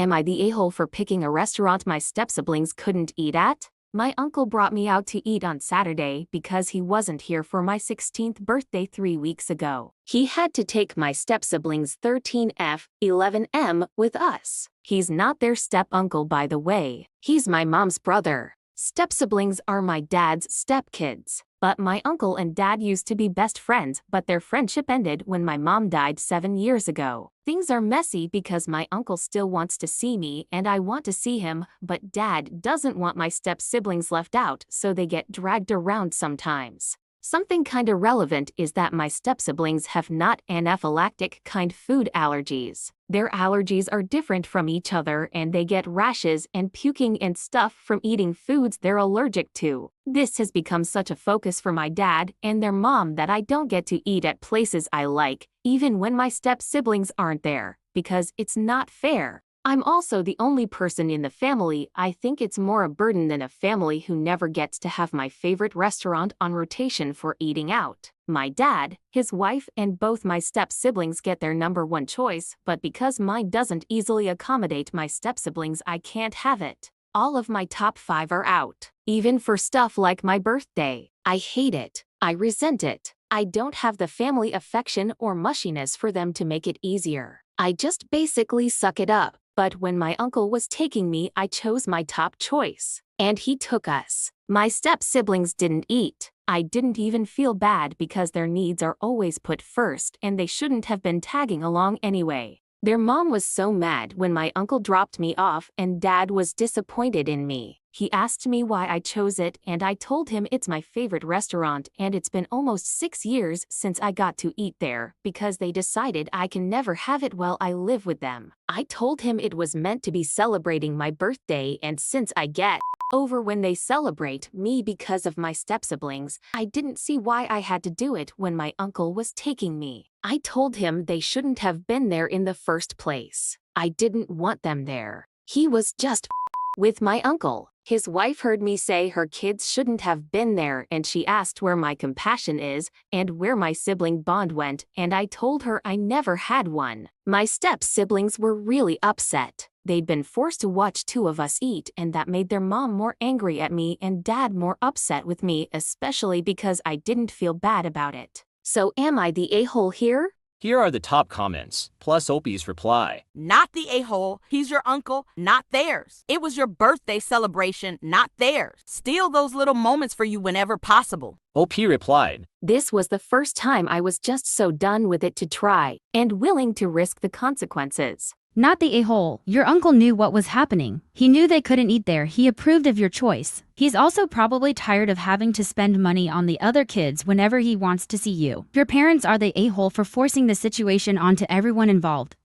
Am I the a-hole for picking a restaurant my step-siblings couldn't eat at? My uncle brought me out to eat on Saturday because he wasn't here for my 16th birthday 3 weeks ago. He had to take my step-siblings 13F, 11M with us. He's not their step-uncle, by the way. He's my mom's brother. Step-siblings are my dad's step-kids. But my uncle and dad used to be best friends, but their friendship ended when my mom died 7 years ago. Things are messy because my uncle still wants to see me and I want to see him, but dad doesn't want my step-siblings left out, so they get dragged around sometimes. Something kinda relevant is that my step-siblings have not anaphylactic kind food allergies. Their allergies are different from each other and they get rashes and puking and stuff from eating foods they're allergic to. This has become such a focus for my dad and their mom that I don't get to eat at places I like, even when my step-siblings aren't there, because it's not fair. I'm also the only person in the family. I think it's more a burden than a family who never gets to have my favorite restaurant on rotation for eating out. My dad, his wife, and both my step-siblings get their #1 choice, but because mine doesn't easily accommodate my step-siblings, I can't have it. All of my top 5 are out, even for stuff like my birthday. I hate it. I resent it. I don't have the family affection or mushiness for them to make it easier. I just basically suck it up. But when my uncle was taking me, I chose my top choice. And he took us. My step-siblings didn't eat. I didn't even feel bad because their needs are always put first and they shouldn't have been tagging along anyway. Their mom was so mad when my uncle dropped me off and dad was disappointed in me. He asked me why I chose it and I told him it's my favorite restaurant and it's been almost 6 years since I got to eat there because they decided I can never have it while I live with them. I told him it was meant to be celebrating my birthday and since I get over when they celebrate me because of my step-siblings, I didn't see why I had to do it when my uncle was taking me. I told him they shouldn't have been there in the first place. I didn't want them there. He was just with my uncle. His wife heard me say her kids shouldn't have been there and she asked where my compassion is and where my sibling bond went, and I told her I never had one. My step-siblings were really upset. They'd been forced to watch 2 of us eat and that made their mom more angry at me and dad more upset with me, especially because I didn't feel bad about it. So am I the a-hole here? Here are the top comments, plus Opie's reply. Not the a-hole. He's your uncle, not theirs. It was your birthday celebration, not theirs. Steal those little moments for you whenever possible. OP replied. This was the first time I was just so done with it to try and willing to risk the consequences. Not the a-hole. Your uncle knew what was happening. He knew they couldn't eat there. He approved of your choice. He's also probably tired of having to spend money on the other kids whenever he wants to see you. Your parents are the a-hole for forcing the situation onto everyone involved.